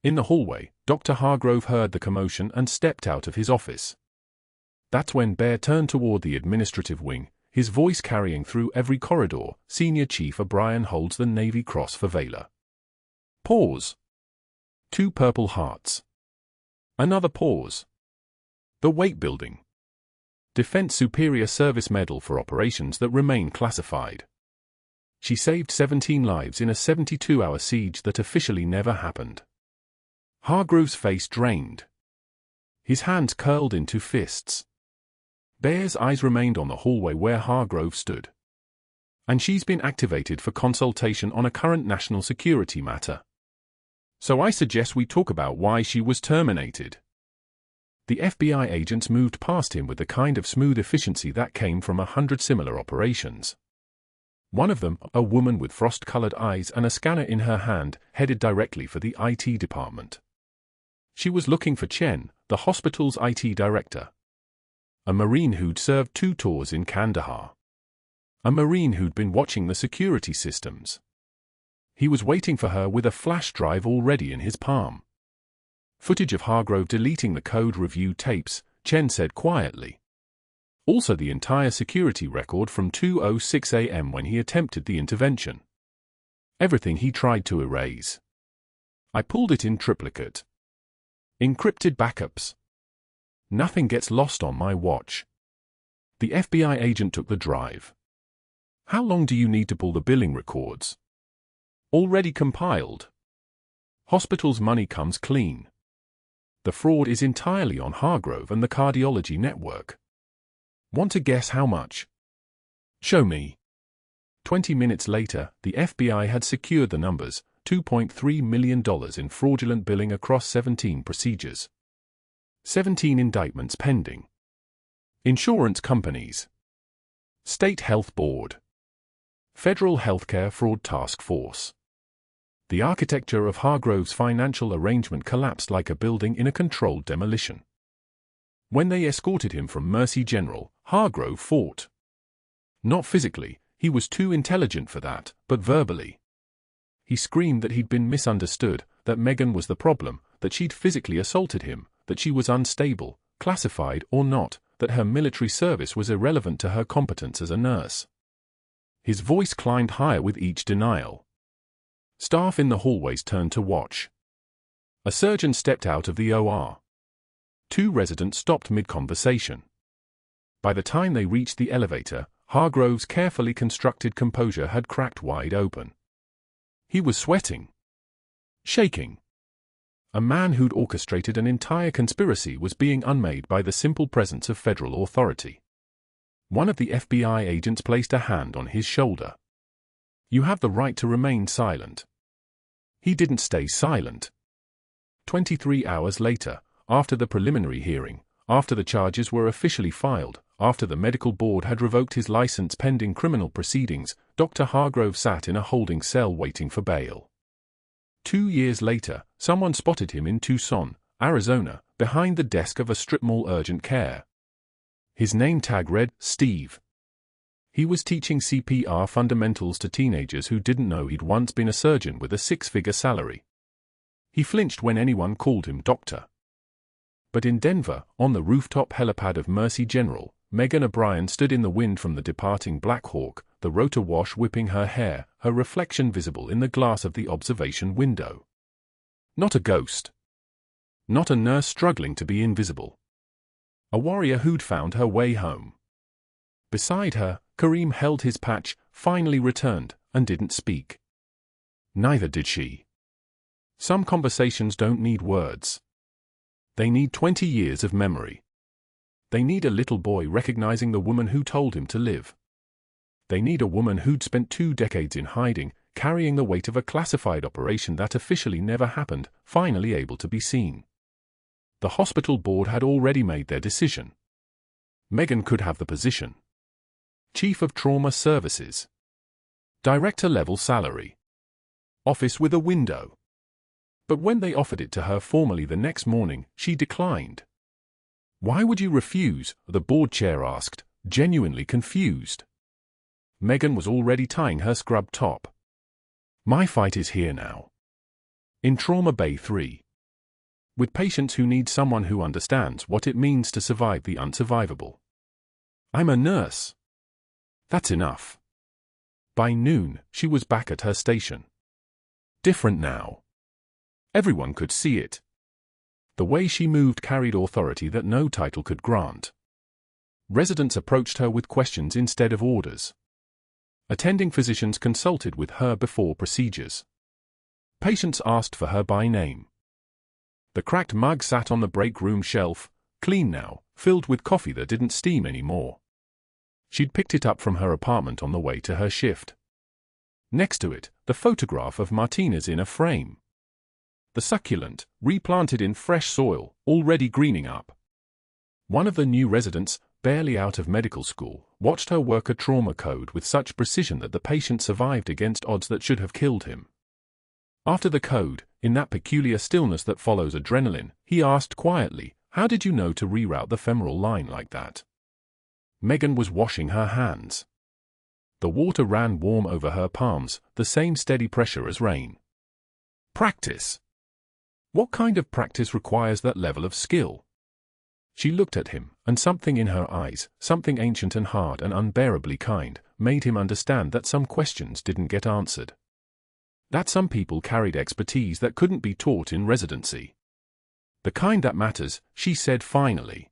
In the hallway, Dr. Hargrove heard the commotion and stepped out of his office. That's when Bear turned toward the administrative wing, his voice carrying through every corridor. Senior Chief O'Brien holds the Navy Cross for valor. Pause. 2 purple hearts. Another pause. The Weight Building. Defense Superior Service Medal for operations that remain classified. She saved 17 lives in a 72-hour siege that officially never happened. Hargrove's face drained. His hands curled into fists. Bear's eyes remained on the hallway where Hargrove stood. And she's been activated for consultation on a current national security matter. So I suggest we talk about why she was terminated. The FBI agents moved past him with the kind of smooth efficiency that came from 100 similar operations. One of them, a woman with frost-colored eyes and a scanner in her hand, headed directly for the IT department. She was looking for Chen, the hospital's IT director. A Marine who'd served 2 tours in Kandahar. A Marine who'd been watching the security systems. He was waiting for her with a flash drive already in his palm. Footage of Hargrove deleting the code review tapes, Chen said quietly. Also the entire security record from 2:06 a.m. when he attempted the intervention. Everything he tried to erase. I pulled it in triplicate. Encrypted backups. Nothing gets lost on my watch. The FBI agent took the drive. How long do you need to pull the billing records? Already compiled. Hospital's money comes clean. The fraud is entirely on Hargrove and the cardiology network. Want to guess how much? Show me. 20 minutes later, the FBI had secured the numbers, $2.3 million in fraudulent billing across 17 procedures. 17 indictments pending. Insurance companies. State Health Board. Federal Healthcare Fraud Task Force. The architecture of Hargrove's financial arrangement collapsed like a building in a controlled demolition. When they escorted him from Mercy General, Hargrove fought. Not physically, he was too intelligent for that, but verbally. He screamed that he'd been misunderstood, that Megan was the problem, that she'd physically assaulted him, that she was unstable, classified or not, that her military service was irrelevant to her competence as a nurse. His voice climbed higher with each denial. Staff in the hallways turned to watch. A surgeon stepped out of the OR. 2 residents stopped mid-conversation. By the time they reached the elevator, Hargrove's carefully constructed composure had cracked wide open. He was sweating. Shaking. A man who'd orchestrated an entire conspiracy was being unmade by the simple presence of federal authority. One of the FBI agents placed a hand on his shoulder. You have the right to remain silent. He didn't stay silent. 23 hours later, after the preliminary hearing, after the charges were officially filed, after the medical board had revoked his license pending criminal proceedings, Dr. Hargrove sat in a holding cell waiting for bail. 2 years later, someone spotted him in Tucson, Arizona, behind the desk of a strip mall urgent care. His name tag read, Steve. He was teaching CPR fundamentals to teenagers who didn't know he'd once been a surgeon with a 6-figure salary. He flinched when anyone called him doctor. But in Denver, on the rooftop helipad of Mercy General, Megan O'Brien stood in the wind from the departing Black Hawk, the rotor wash whipping her hair, her reflection visible in the glass of the observation window. Not a ghost. Not a nurse struggling to be invisible. A warrior who'd found her way home. Beside her, Kareem held his patch, finally returned, and didn't speak. Neither did she. Some conversations don't need words. They need 20 years of memory. They need a little boy recognizing the woman who told him to live. They need a woman who'd spent 2 decades in hiding, carrying the weight of a classified operation that officially never happened, finally able to be seen. The hospital board had already made their decision. Megan could have the position. Chief of Trauma Services. Director-level salary. Office with a window. But when they offered it to her formally the next morning, she declined. Why would you refuse? The board chair asked, genuinely confused. Megan was already tying her scrub top. My fight is here now. In Trauma Bay 3. With patients who need someone who understands what it means to survive the unsurvivable. I'm a nurse. That's enough. By noon, she was back at her station. Different now. Everyone could see it. The way she moved carried authority that no title could grant. Residents approached her with questions instead of orders. Attending physicians consulted with her before procedures. Patients asked for her by name. The cracked mug sat on the break room shelf, clean now, filled with coffee that didn't steam anymore. She'd picked it up from her apartment on the way to her shift. Next to it, the photograph of Martinez in a frame. The succulent, replanted in fresh soil, already greening up. One of the new residents, barely out of medical school, watched her work a trauma code with such precision that the patient survived against odds that should have killed him. After the code, in that peculiar stillness that follows adrenaline, he asked quietly, "How did you know to reroute the femoral line like that?" Megan was washing her hands. The water ran warm over her palms, the same steady pressure as rain. Practice. What kind of practice requires that level of skill? She looked at him, and something in her eyes, something ancient and hard and unbearably kind, made him understand that some questions didn't get answered. That some people carried expertise that couldn't be taught in residency. The kind that matters, she said finally.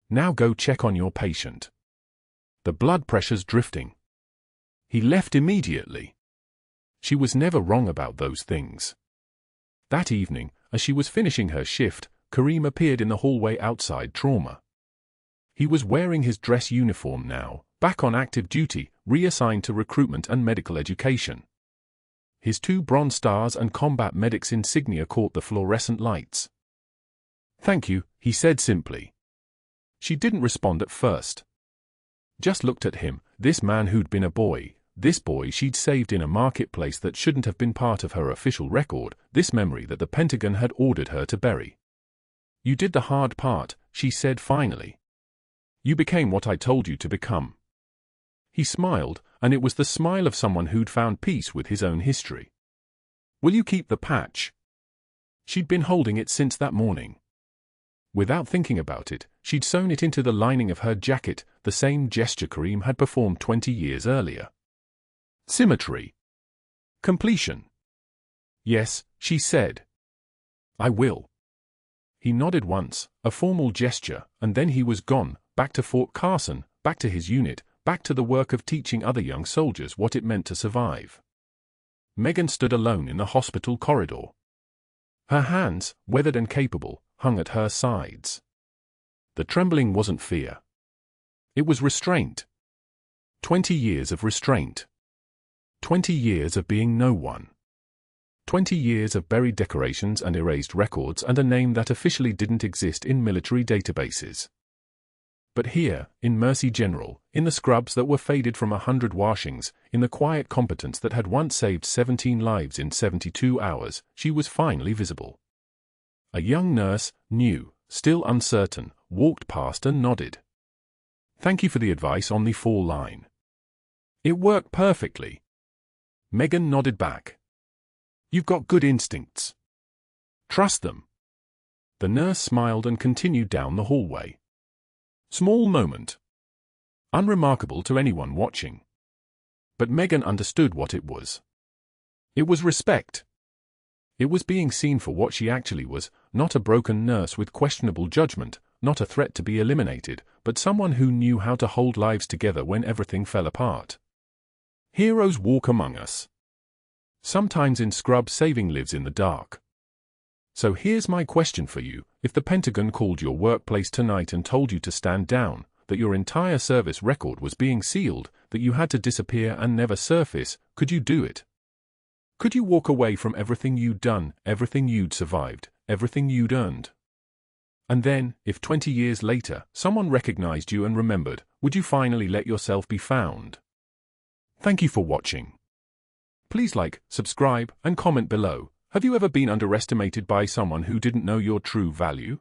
Now go check on your patient. The blood pressure's drifting. He left immediately. She was never wrong about those things. That evening, as she was finishing her shift, Kareem appeared in the hallway outside trauma. He was wearing his dress uniform now, back on active duty, reassigned to recruitment and medical education. His 2 bronze stars and combat medic's insignia caught the fluorescent lights. Thank you, he said simply. She didn't respond at first. Just looked at him, this man who'd been a boy, this boy she'd saved in a marketplace that shouldn't have been part of her official record, this memory that the Pentagon had ordered her to bury. You did the hard part, she said finally. You became what I told you to become. He smiled, and it was the smile of someone who'd found peace with his own history. Will you keep the patch? She'd been holding it since that morning. Without thinking about it, she'd sewn it into the lining of her jacket, the same gesture Kareem had performed 20 years earlier. Symmetry. Completion. Yes, she said. I will. He nodded once, a formal gesture, and then he was gone, back to Fort Carson, back to his unit, back to the work of teaching other young soldiers what it meant to survive. Megan stood alone in the hospital corridor. Her hands, weathered and capable, hung at her sides. The trembling wasn't fear. It was restraint. 20 years of restraint. 20 years of being no one. 20 years of buried decorations and erased records and a name that officially didn't exist in military databases. But here, in Mercy General, in the scrubs that were faded from 100 washings, in the quiet competence that had once saved 17 lives in 72 hours, she was finally visible. A young nurse, new, still uncertain, walked past and nodded. Thank you for the advice on the fall line. It worked perfectly. Megan nodded back. You've got good instincts. Trust them. The nurse smiled and continued down the hallway. Small moment. Unremarkable to anyone watching. But Megan understood what it was. It was respect. It was being seen for what she actually was, not a broken nurse with questionable judgment, not a threat to be eliminated, but someone who knew how to hold lives together when everything fell apart. Heroes walk among us. Sometimes in scrub saving lives in the dark. So here's my question for you. If the Pentagon called your workplace tonight and told you to stand down, that your entire service record was being sealed, that you had to disappear and never surface, could you do it? Could you walk away from everything you'd done, everything you'd survived, everything you'd earned? And then, if 20 years later, someone recognized you and remembered, would you finally let yourself be found? Thank you for watching. Please like, subscribe, and comment below. Have you ever been underestimated by someone who didn't know your true value?